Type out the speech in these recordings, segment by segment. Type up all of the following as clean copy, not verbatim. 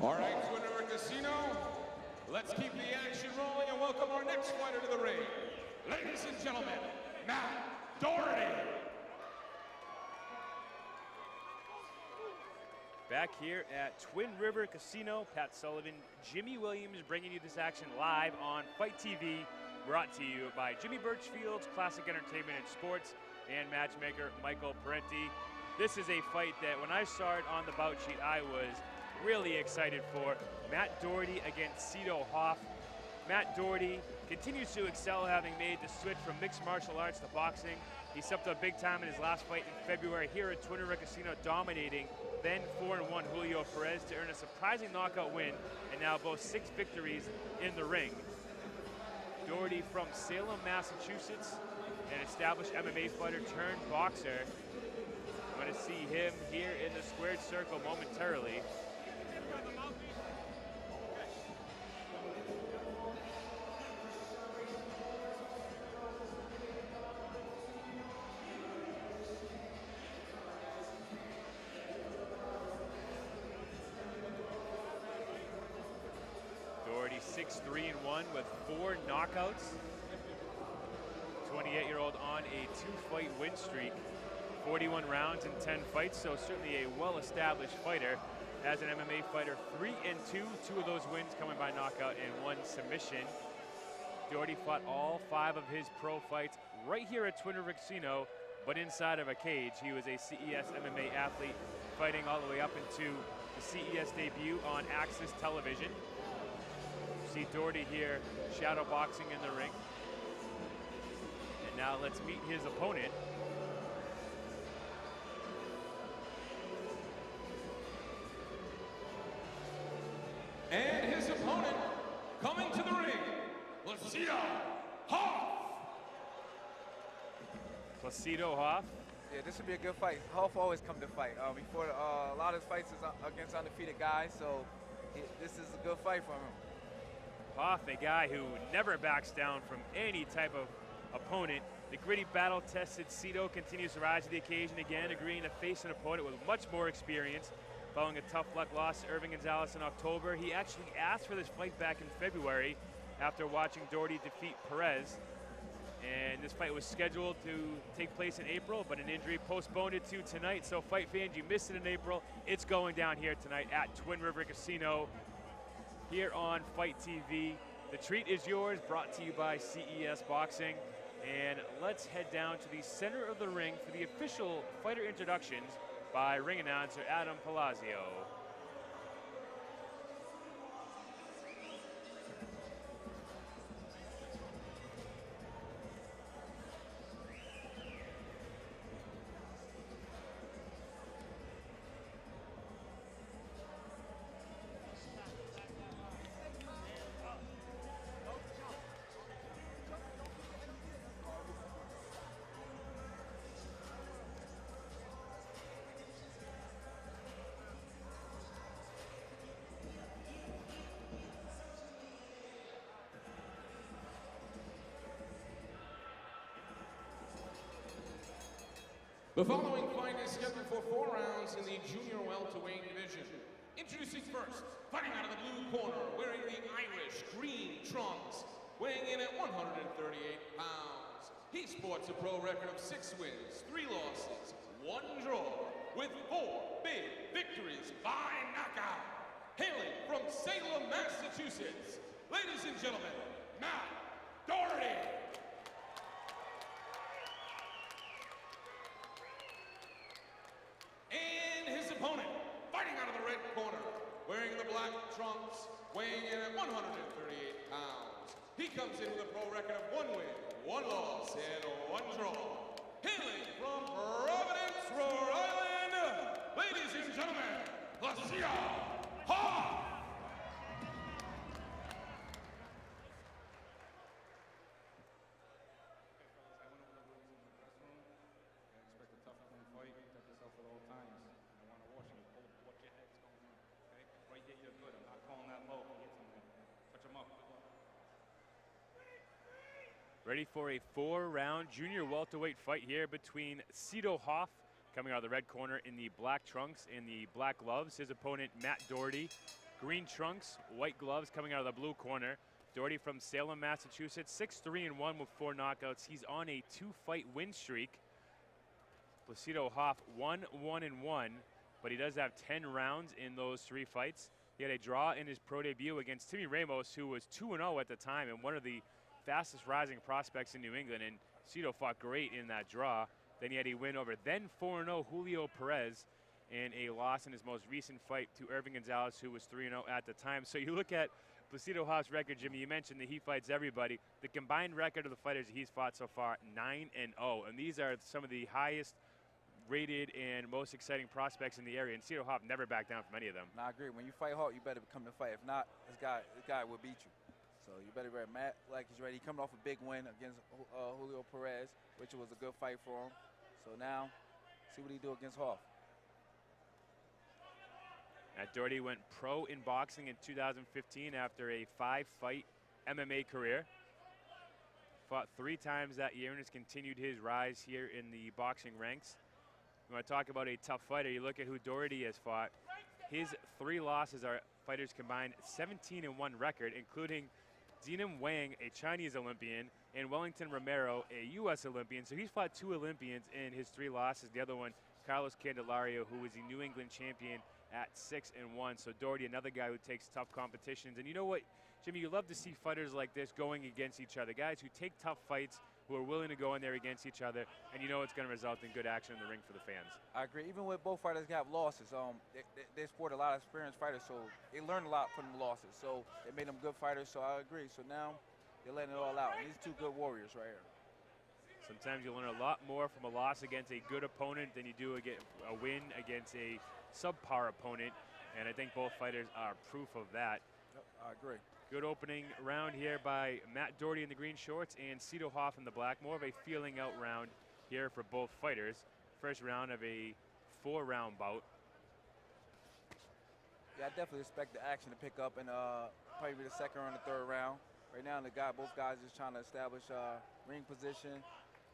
All right, Twin River Casino, let's keep the action rolling and welcome our next fighter to the ring. Ladies and gentlemen, Matt Doherty. Back here at Twin River Casino, Pat Sullivan, Jimmy Williams bringing you this action live on Fight TV, brought to you by Jimmy Birchfield's Classic Entertainment and Sports and matchmaker Michael Parenti. This is a fight that when I saw it on the bout sheet, I was really excited for. Matt Doherty against Hoff. Matt Doherty continues to excel, having made the switch from mixed martial arts to boxing. He stepped up big time in his last fight in February here at Twin River Casino, dominating then 4-1 Julio Perez to earn a surprising knockout win, and now boasts 6 victories in the ring. Doherty from Salem, Massachusetts, an established MMA fighter turned boxer. I'm going to see him here in the squared circle momentarily. Doherty 6-3-1 with 4 knockouts. 28-year-old on a 2-fight win streak. 41 rounds in 10 fights, so certainly a well-established fighter. As an MMA fighter, 3-2, 2 of those wins coming by knockout and 1 submission. Doherty fought all 5 of his pro fights right here at Twin River Casino, but inside of a cage. He was a CES MMA athlete, fighting all the way up into the CES debut on Access Television. You see Doherty here shadow boxing in the ring. And now let's meet his opponent. And his opponent, coming to the ring, Placido, Hoff. Placido, Hoff. Yeah, this would be a good fight. Hoff always come to fight. Before a lot of his fights is against undefeated guys, so this is a good fight for him. Hoff, a guy who never backs down from any type of opponent. The gritty battle-tested Cito continues to rise to the occasion again, agreeing to face an opponent with much more experience. Following a tough luck loss to Irving Gonzalez in October, he actually asked for this fight back in February after watching Doherty defeat Perez. And this fight was scheduled to take place in April, but an injury postponed it to tonight. So fight fans, you missed it in April. It's going down here tonight at Twin River Casino here on Fight TV. The treat is yours, brought to you by CES Boxing. And let's head down to the center of the ring for the official fighter introductions by ring announcer Adam Palazzo. The following fight is scheduled for 4 rounds in the junior welterweight division. Introducing first, fighting out of the blue corner, wearing the Irish green trunks, weighing in at 138 pounds. He sports a pro record of 6 wins, 3 losses, 1 draw, with 4 big victories by knockout. Hailing from Salem, Massachusetts, ladies and gentlemen, Matt Doherty. And his opponent, fighting out of the red corner, wearing the black trunks, weighing in at 138 pounds. He comes in with a pro record of 1 win, 1 loss, and 1 draw. Hailing from Providence, Rhode Island, ladies and gentlemen, Placido, Hoff. Ready for a 4-round junior welterweight fight here between Cito Hoff, coming out of the red corner in the black trunks and the black gloves. His opponent, Matt Doherty, Green trunks, white gloves coming out of the blue corner. Doherty from Salem, Massachusetts, 6-3-1 with 4 knockouts. He's on a 2-fight win streak. Placido Hoff, 1-1-1, but he does have 10 rounds in those 3 fights. He had a draw in his pro debut against Timmy Ramos, who was 2-0 at the time and one of the fastest rising prospects in New England, and Placido fought great in that draw. Then he had a win over then 4-0 Julio Perez, and a loss in his most recent fight to Irving Gonzalez, who was 3-0 at the time. So you look at Placido Hoff's record, Jimmy, you mentioned that he fights everybody. The combined record of the fighters that he's fought so far, 9-0. And these are some of the highest rated and most exciting prospects in the area. And Placido Hoff never backed down from any of them. No, I agree. When you fight Hawk, you better come to fight. If not, this guy will beat you. So you better be ready. Matt, like he's ready. He coming off a big win against Julio Perez, which was a good fight for him. So now, see what he do against Hoff. Matt Doherty went pro in boxing in 2015 after a 5-fight MMA career. Fought 3 times that year and has continued his rise here in the boxing ranks. You want to talk about a tough fighter, you look at who Doherty has fought. His 3 losses are fighters combined 17-1 record, including Xinan Wang, a Chinese Olympian, and Wellington Romero, a U.S. Olympian. So he's fought 2 Olympians in his 3 losses. The other one, Carlos Candelario, who was the New England champion at 6-1. So Doherty, another guy who takes tough competitions. And you know what, Jimmy, you love to see fighters like this going against each other. Guys who take tough fights, who are willing to go in there against each other, and you know it's going to result in good action in the ring for the fans. I agree. Even with both fighters have losses, they sport a lot of experienced fighters, so they learn a lot from the losses. So it made them good fighters, so I agree. So now they're letting it all out. And these 2 good warriors right here. Sometimes you learn a lot more from a loss against a good opponent than you do a win against a subpar opponent, and I think both fighters are proof of that. Yep, I agree. Good opening round here by Matt Doherty in the green shorts and Placido Hoff in the black. More of a feeling out round here for both fighters. First round of a 4-round bout. Yeah, I definitely expect the action to pick up in probably the 2nd or the 3rd round. Right now, both guys just trying to establish ring position,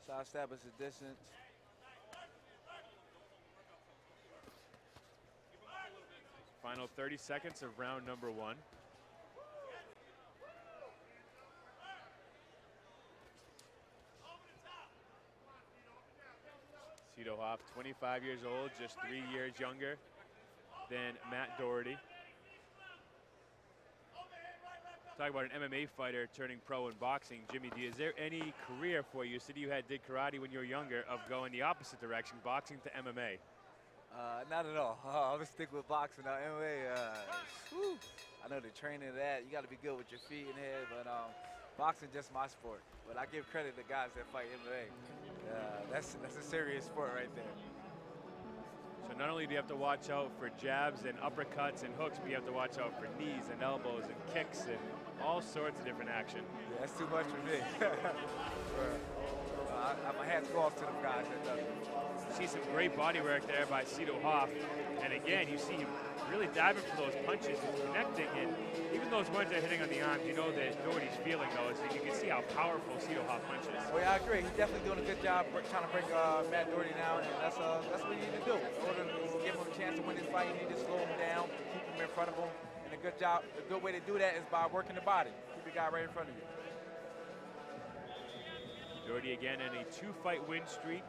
try to establish the distance. Final 30 seconds of round number 1. Placido Hoff, 25 years old, just 3 years younger than Matt Doherty. Talk about an MMA fighter turning pro in boxing. Jimmy D, is there any career for you? You said you did karate when you were younger, of going the opposite direction, boxing to MMA. Not at all. I'm gonna stick with boxing now. MMA, I know the training of that. You got to be good with your feet and head, but boxing just my sport. But I give credit to guys that fight MMA. That's a serious sport right there. So not only do you have to watch out for jabs and uppercuts and hooks, but you have to watch out for knees and elbows and kicks and all sorts of different action. Yeah, that's too much for me. My hats go off to them guys that does it. You see some great body work there by Placido Hoff. And again, you see him really diving for those punches and connecting. And even those ones that are hitting on the arms, you know that Doherty's feeling those. And you can see how powerful Placido Hoff punches. Well, yeah, I agree. He's definitely doing a good job trying to bring Matt Doherty down. And that's what you need to do. In order to give him a chance to win this fight, you need to slow him down, keep him in front of him. And a good way to do that is by working the body. Keep the guy right in front of you. Doherty again in a 2-fight win streak,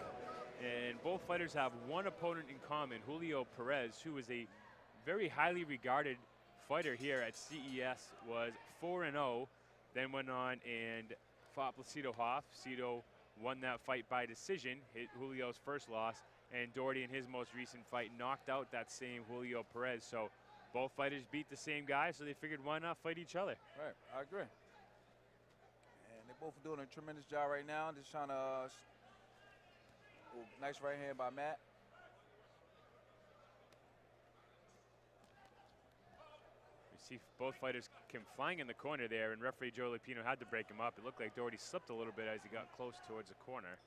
and both fighters have one opponent in common, Julio Perez, who is a very highly regarded fighter here at CES, was 4-0, then went on and fought Placido Hoff. Placido won that fight by decision, hit Julio's first loss, and Doherty in his most recent fight knocked out that same Julio Perez. So both fighters beat the same guy, so they figured why not fight each other. Right, I agree. Both are doing a tremendous job right now. Just trying to, nice right hand by Matt. You see both fighters came flying in the corner there, and referee Joe Lupino had to break him up. It looked like Doherty slipped a little bit as he got close towards the corner.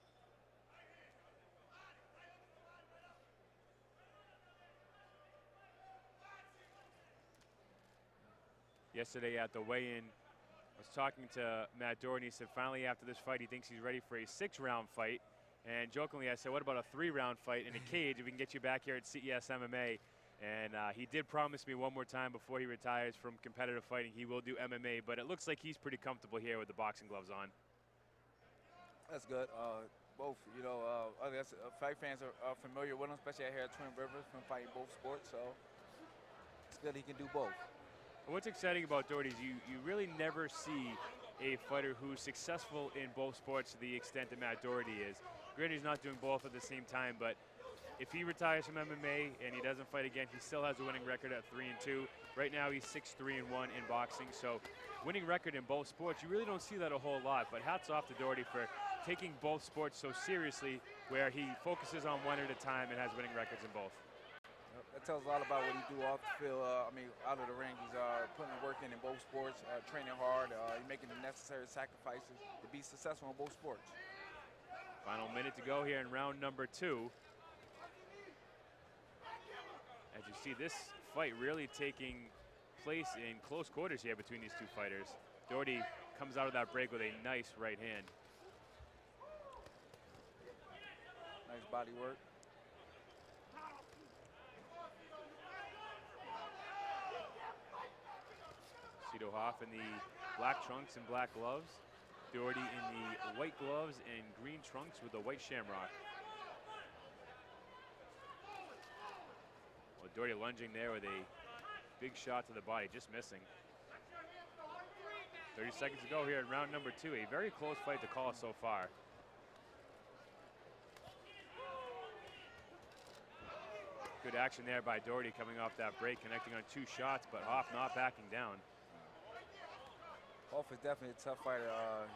Yesterday at the weigh-in, I was talking to Matt Doherty. He said finally after this fight he thinks he's ready for a 6-round fight. And jokingly I said, what about a 3-round fight in a cage if we can get you back here at CES MMA? And he did promise me one more time before he retires from competitive fighting he will do MMA, but it looks like he's pretty comfortable here with the boxing gloves on. That's good. Both, you know, I guess fight fans are familiar with him, especially out here at Twin Rivers, from fighting both sports. So it's good he can do both. And what's exciting about Doherty is you really never see a fighter who's successful in both sports to the extent that Matt Doherty is. Granted, he's not doing both at the same time, but if he retires from MMA and he doesn't fight again, he still has a winning record at 3-2. Right now, he's 6-3-1 in boxing. So, winning record in both sports, you really don't see that a whole lot. But hats off to Doherty for taking both sports so seriously, where he focuses on one at a time and has winning records in both. That tells a lot about what he do off the field. Out of the ring, he's putting the work in both sports, training hard, he's making the necessary sacrifices to be successful in both sports. Final minute to go here in round number 2. As you see, this fight really taking place in close quarters here between these two fighters. Doherty comes out of that break with a nice right hand. Nice body work. Placido Hoff in the black trunks and black gloves. Doherty in the white gloves and green trunks with the white shamrock. Well, Doherty lunging there with a big shot to the body, just missing. 30 seconds to go here in round number 2. A very close fight to call so far. Good action there by Doherty coming off that break, connecting on 2 shots, but Hoff not backing down. Hoff is definitely a tough fighter.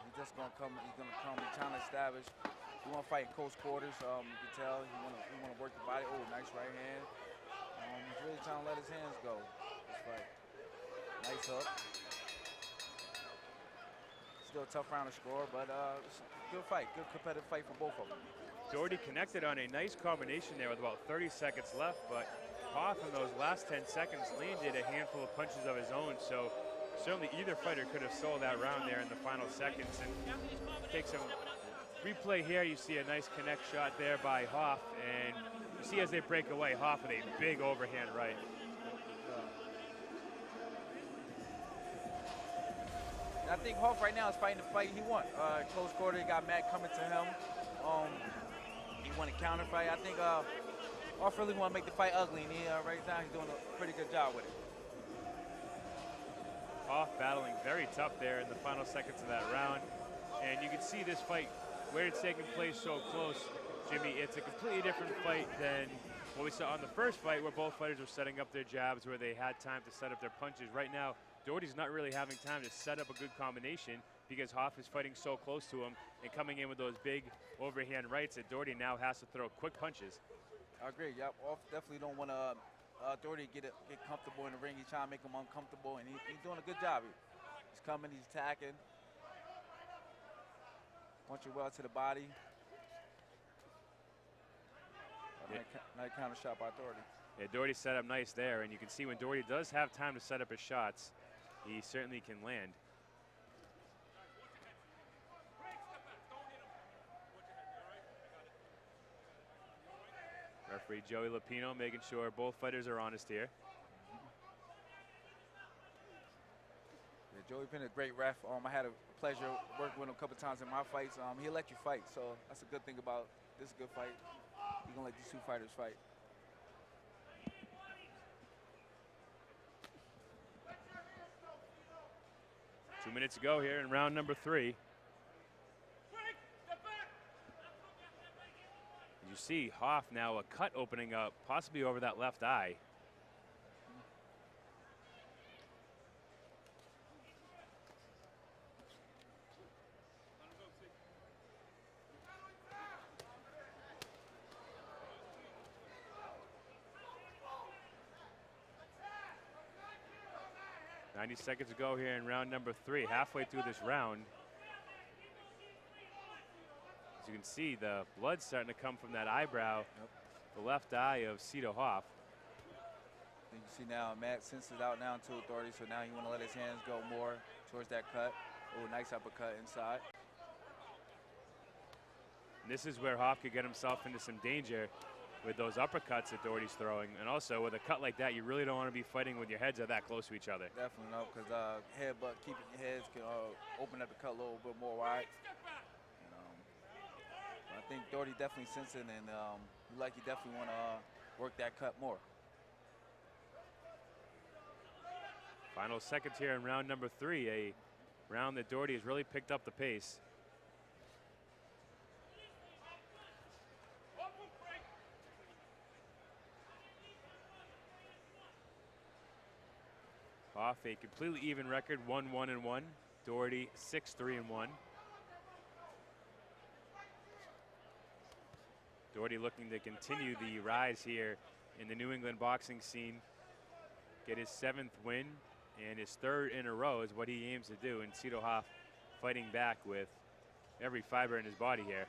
He's just gonna come. He's gonna come and trying to establish. He want to fight in close quarters. You can tell he want to work the body. Oh, nice right hand. He's really trying to let his hands go. This fight. Nice hook. Still a tough round to score, but it's a good fight. Good competitive fight for both of them. Doherty connected on a nice combination there with about 30 seconds left, but Hoff in those last 10 seconds landed a handful of punches of his own, so certainly either fighter could have sold that round there in the final seconds. And take some replay here, you see a nice connect shot there by Hoff, and you see as they break away, Hoff with a big overhand right. And I think Hoff right now is fighting the fight he wants. Close quarter, he got Matt coming to him. He want to counter fight. I think Hoff really want to make the fight ugly, and right now he's doing a pretty good job with it. Hoff battling very tough there in the final seconds of that round. And you can see this fight, where it's taking place so close, Jimmy, it's a completely different fight than what we saw on the first fight, where both fighters were setting up their jabs, where they had time to set up their punches. Right now, Doherty's not really having time to set up a good combination because Hoff is fighting so close to him and coming in with those big overhand rights that Doherty now has to throw quick punches. I agree. Yep. Hoff definitely don't want to Doherty get comfortable in the ring. He's trying to make him uncomfortable, and he's doing a good job. He's coming, he's attacking. Punching well to the body. Nice counter shot by Doherty. Yeah, Doherty set up nice there, and you can see when Doherty does have time to set up his shots, he certainly can land. Referee Joey Lapino making sure both fighters are honest here. Yeah, Joey been a great ref. I had a pleasure working with him a couple times in my fights. He'll let you fight, so that's a good thing about this good fight. He's gonna let these two fighters fight. Two minutes to go here in round number 3. You see Hoff now a cut opening up, possibly over that left eye. .90 seconds to go here in round number 3, halfway through this round. As you can see, the blood starting to come from that eyebrow, the left eye of Placido Hoff. You can see now Matt senses out now into authority, so now you want to let his hands go more towards that cut. Oh, nice uppercut inside. And this is where Hoff could get himself into some danger. with those uppercuts that Doherty's throwing. And also with a cut like that, you really don't want to be fighting with your heads are that close to each other. Definitely no, because headbutt, keeping your heads can open up the cut a little bit more wide. And, I think Doherty definitely sensing, and he definitely want to work that cut more. Final seconds here in round number 3, a round that Doherty has really picked up the pace. Hoff a completely even record, 1-1-1. Doherty 6-3-1. Doherty looking to continue the rise here in the New England boxing scene. Get his 7th win and his 3rd in a row is what he aims to do. And Cito Hoff fighting back with every fiber in his body here.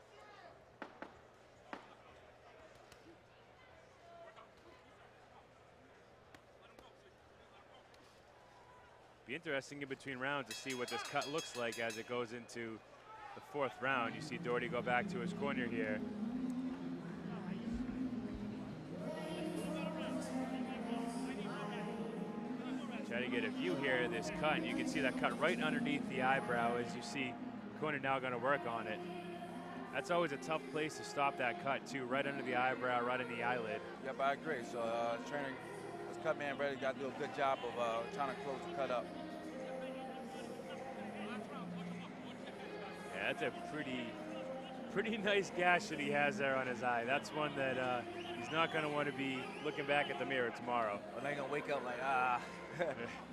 Be interesting in between rounds to see what this cut looks like as it goes into the 4th round. You see Doherty go back to his corner here. Try to get a view here of this cut, and you can see that cut right underneath the eyebrow as you see corner now going to work on it. That's always a tough place to stop that cut too, right under the eyebrow, right in the eyelid. Yep, I agree. So trainer, this cut man really got to do a good job of trying to close the cut up. Yeah, that's a pretty nice gash that he has there on his eye. That's one that he's not going to want to be looking back at the mirror tomorrow. Well, they're going to wake up like,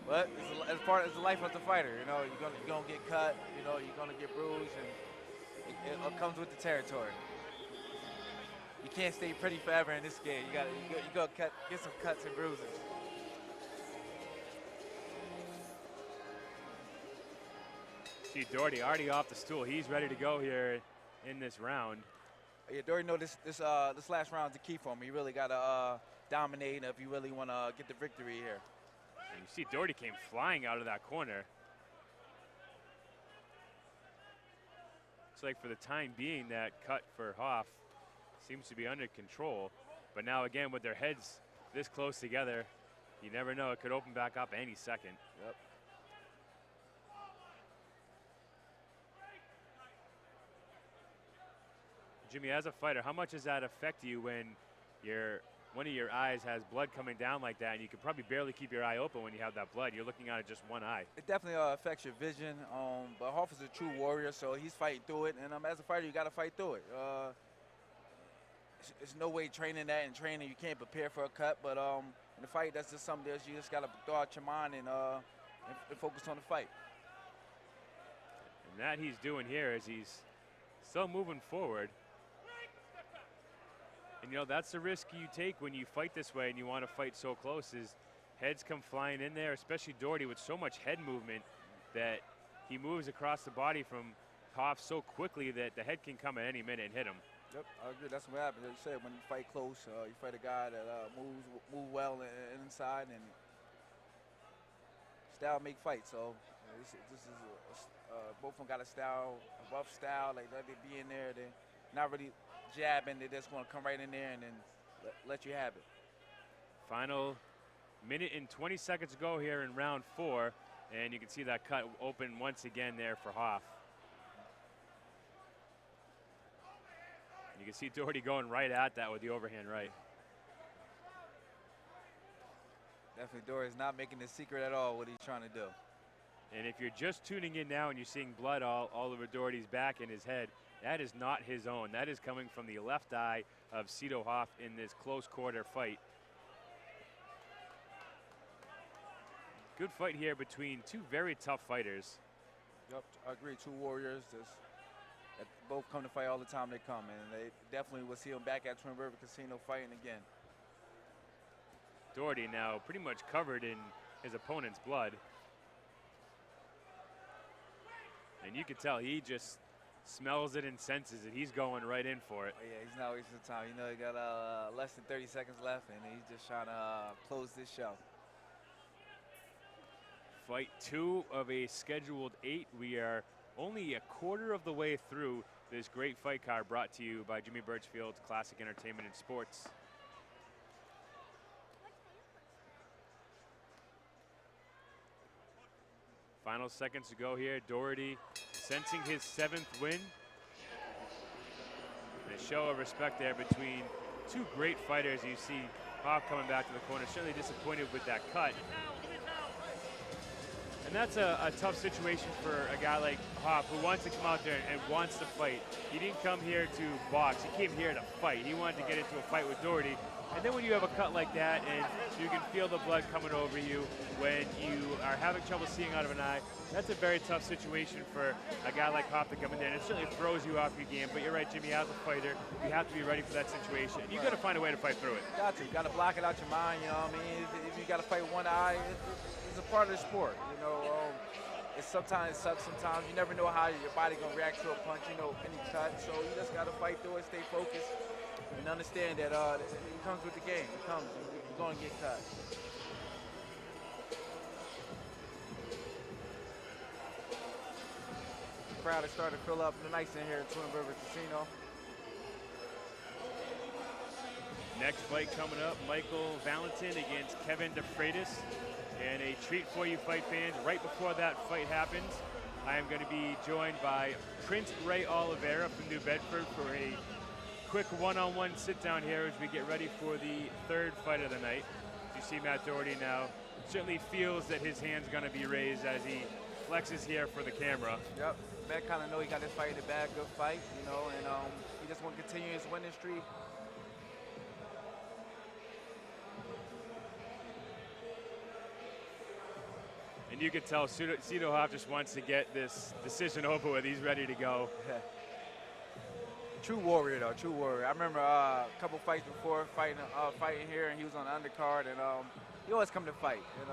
but it's the life of the fighter. You know, you're gonna get cut. You know, you're gonna get bruised, and it comes with the territory. You can't stay pretty forever in this game. You gotta get some cuts and bruises. See Doherty already off the stool. He's ready to go here in this round. Yeah, Doherty know this last round is the key for him. You really gotta dominate if you really want to get the victory here. And you see Doherty came flying out of that corner. Looks like for the time being that cut for Hoff seems to be under control. But now again with their heads this close together, you never know, it could open back up any second. Yep. Jimmy, as a fighter, how much does that affect you when one of your eyes has blood coming down like that, and you can probably barely keep your eye open when you have that blood? You're looking at it just one eye. It definitely affects your vision, but Hoff is a true warrior, so he's fighting through it, and as a fighter, you got to fight through it. It's no way training that in training. You can't prepare for a cut, but in the fight, that's just something else. You just got to throw out your mind and focus on the fight. And that he's doing here as he's still moving forward. And, you know, that's the risk you take when you fight this way and you want to fight so close is heads come flying in there, especially Doherty with so much head movement that he moves across the body from Hoff so quickly that the head can come at any minute and hit him. Yep, I agree. That's what happens. Like you said, when you fight close, you fight a guy that moves well inside, and style make fight. So this is both of them got a style, a rough style. Like let they be in there, they're not really jabbing. They just want to come right in there and then let you have it. Final minute and 20 seconds to go here in round 4, and you can see that cut open once again there for Hoff. You can see Doherty going right at that with the overhand right. Definitely Doherty's not making a secret at all what he's trying to do. And if you're just tuning in now and you're seeing blood all over Doherty's back and his head, that is not his own. That is coming from the left eye of Cito Hoff in this close quarter fight. Good fight here between two very tough fighters. Yep, I agree. Two warriors that both come to fight all the time they come, and they definitely will see them back at Twin River Casino fighting again. Doherty now pretty much covered in his opponent's blood. And you can tell he just smells it and senses it. He's going right in for it. Oh, yeah, he's not wasting time. You know, he got less than 30 seconds left, and he's just trying to close this show. Fight 2 of a scheduled 8. We are only a quarter of the way through this great fight card brought to you by Jimmy Birchfield's Classic Entertainment and Sports. Final seconds to go here. Doherty sensing his 7th win. And a show of respect there between two great fighters. You see Hoff coming back to the corner, certainly disappointed with that cut. And that's a tough situation for a guy like Hoff, who wants to come out there and wants to fight. He didn't come here to box, he came here to fight. He wanted to get into a fight with Doherty. And then when you have a cut like that and you can feel the blood coming over you, when you are having trouble seeing out of an eye, that's a very tough situation for a guy like Hoff to come in there. And it certainly throws you off your game. But you're right, Jimmy, as a fighter, you have to be ready for that situation. And you've got to find a way to fight through it. You got to block it out your mind, you know what I mean? If you got to fight with one eye, it's a part of the sport, you know. Sometimes it sucks sometimes. You never know how your body going to react to a punch, you know, any cut. So you just got to fight through it, stay focused, and understand that it comes with the game. It comes. You're going to get cut. The crowd is starting to fill up nice in here at Twin River Casino. Next fight coming up, Michael Valentin against Kevin DeFreitas. And a treat for you fight fans, right before that fight happens, I am going to be joined by Prince Ray Oliveira from New Bedford for a quick one-on-one sit-down here as we get ready for the 3rd fight of the night. You see Matt Doherty now certainly feels that his hand's going to be raised as he flexes here for the camera. Yep, Matt kind of know he got this fight in the bag, good fight, you know, and he just want to continue his winning streak. And you could tell Placido Hoff just wants to get this decision over with. He's ready to go. True warrior, though. True warrior. I remember a couple fights before fighting here, and he was on the undercard, and he always come to fight. And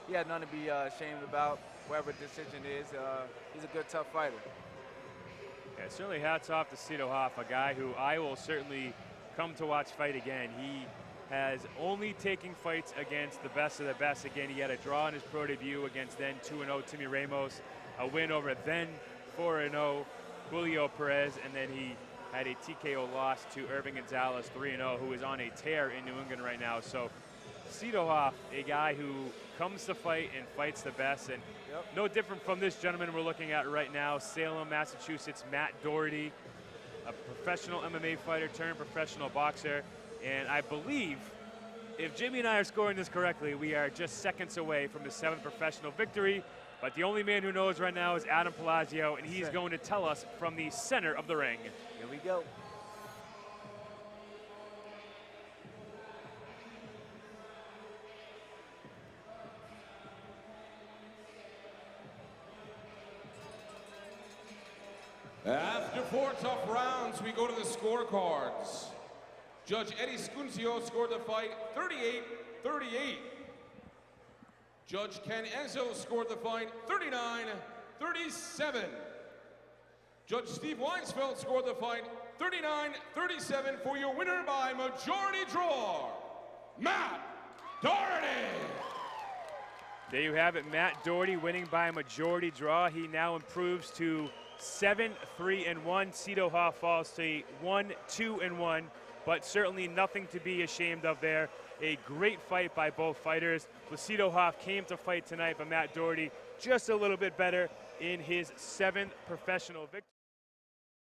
he had nothing to be ashamed about. Whatever decision is, he's a good, tough fighter. Yeah, certainly hats off to Placido Hoff, a guy who I will certainly come to watch fight again. He has only taken fights against the best of the best. Again, he had a draw in his pro debut against then 2-0 Timmy Ramos, a win over then 4-0 Julio Perez, and then he had a TKO loss to Irving Gonzalez, 3-0, who is on a tear in New England right now. So Placido Hoff, a guy who comes to fight and fights the best, and no different from this gentleman we're looking at right now, Salem, Massachusetts, Matt Doherty, a professional MMA fighter turned professional boxer. And I believe, if Jimmy and I are scoring this correctly, we are just seconds away from his 7th professional victory. But the only man who knows right now is Adam Palazzo, and he's going to tell us from the center of the ring. Here we go. After 4 tough rounds, we go to the scorecards. Judge Eddie Scunzio scored the fight 38-38. Judge Ken Enzo scored the fight 39-37. Judge Steve Weinsfeld scored the fight 39-37 for your winner by majority draw, Matt Doherty. There you have it, Matt Doherty winning by a majority draw. He now improves to 7-3-1. Placido Hoff falls to 1-2-1. But certainly nothing to be ashamed of there. A great fight by both fighters. Placido Hoff came to fight tonight, but Matt Doherty just a little bit better in his 7th professional victory.